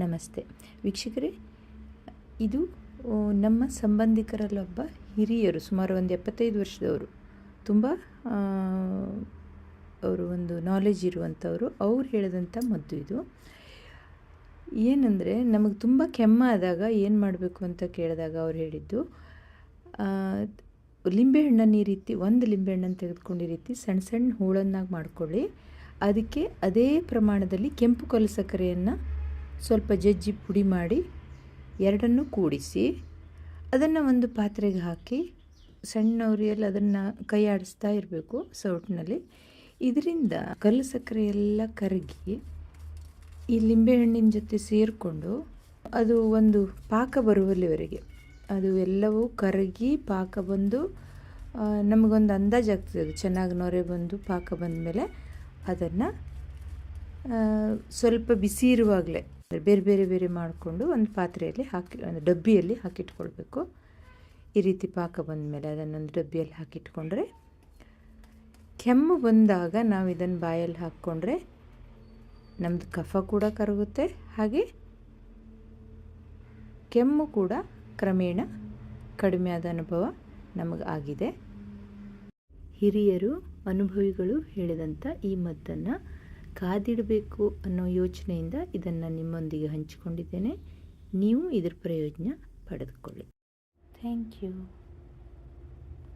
ನಮಸ್ತೆ ವೀಕ್ಷಕರೇ, ಇದು ನಮ್ಮ ಸಂಬಂಧಿಕರಲ್ಲೊಬ್ಬ ಹಿರಿಯರು, ಸುಮಾರು ಒಂದು 75 ವರ್ಷದವರು, ತುಂಬ ಅವರು ಒಂದು ನಾಲೆಜ್ ಇರುವಂಥವರು. ಅವ್ರು ಹೇಳಿದಂಥ ಮದ್ದು ಇದು. ಏನಂದರೆ, ನಮಗೆ ತುಂಬ ಕೆಮ್ಮಾದಾಗ ಏನು ಮಾಡಬೇಕು ಅಂತ ಕೇಳಿದಾಗ ಅವ್ರು ಹೇಳಿದ್ದು, ಲಿಂಬೆಹಣ್ಣನ್ನು ಈ ರೀತಿ ಒಂದು ಲಿಂಬೆಹಣ್ಣನ್ನು ತೆಗೆದುಕೊಂಡು ಈ ರೀತಿ ಸಣ್ಣ ಸಣ್ಣ ಹೂಳನ್ನಾಗಿ ಮಾಡ್ಕೊಳ್ಳಿ. ಅದಕ್ಕೆ ಅದೇ ಪ್ರಮಾಣದಲ್ಲಿ ಕೆಂಪು ಕಲ್ಲು ಸಕ್ಕರೆಯನ್ನು ಸ್ವಲ್ಪ ಜಜ್ಜಿ ಪುಡಿ ಮಾಡಿ ಎರಡನ್ನೂ ಕೂಡಿಸಿ ಅದನ್ನು ಒಂದು ಪಾತ್ರೆಗೆ ಹಾಕಿ ಸಣ್ಣ ಉರಿಯಲ್ಲಿ ಅದನ್ನು ಕೈ ಆಡಿಸ್ತಾ ಇರಬೇಕು ಸೌಟಿನಲ್ಲಿ. ಇದರಿಂದ ಕಲ್ಲು ಸಕ್ಕರೆ ಎಲ್ಲ ಕರಗಿ ಈ ಲಿಂಬೆಹಣ್ಣಿನ ಜೊತೆ ಸೇರಿಕೊಂಡು ಅದು ಒಂದು ಪಾಕ ಬರುವಲ್ಲಿವರೆಗೆ ಅದು ಎಲ್ಲವೂ ಕರಗಿ ಪಾಕ ಬಂದು ನಮಗೊಂದು ಅಂದಾಜಾಗ್ತದೆ. ಅದು ಚೆನ್ನಾಗಿ ನೊರೆ ಬಂದು ಪಾಕ ಬಂದ ಮೇಲೆ ಅದನ್ನು ಸ್ವಲ್ಪ ಬಿಸಿ ಇರುವಾಗಲೇ ಬೇರೆ ಬೇರೆ ಬೇರೆ ಮಾಡಿಕೊಂಡು ಒಂದು ಪಾತ್ರೆಯಲ್ಲಿ ಹಾಕಿ, ಒಂದು ಡಬ್ಬಿಯಲ್ಲಿ ಹಾಕಿಟ್ಕೊಳ್ಬೇಕು. ಈ ರೀತಿ ಪಾಕ ಬಂದ ಮೇಲೆ ಅದನ್ನೊಂದು ಡಬ್ಬಿಯಲ್ಲಿ ಹಾಕಿಟ್ಕೊಂಡ್ರೆ ಕೆಮ್ಮು ಬಂದಾಗ ನಾವು ಇದನ್ನು ಬಾಯಲ್ಲಿ ಹಾಕ್ಕೊಂಡ್ರೆ ನಮ್ಮದು ಕಫ ಕೂಡ ಕರಗುತ್ತೆ, ಹಾಗೆ ಕೆಮ್ಮು ಕೂಡ ಕ್ರಮೇಣ ಕಡಿಮೆ ಆದ ಅನುಭವ ನಮಗೆ ಆಗಿದೆ. ಹಿರಿಯರು, ಅನುಭವಿಗಳು ಹೇಳಿದಂಥ ಈ ಮದ್ದನ್ನು ಕಾದಿಡಬೇಕು ಅನ್ನೋ ಯೋಚನೆಯಿಂದ ಇದನ್ನು ನಿಮ್ಮೊಂದಿಗೆ ಹಂಚಿಕೊಂಡಿದ್ದೇನೆ. ನೀವು ಇದರ ಪ್ರಯೋಜನ ಪಡೆದುಕೊಳ್ಳಿ. Thank you.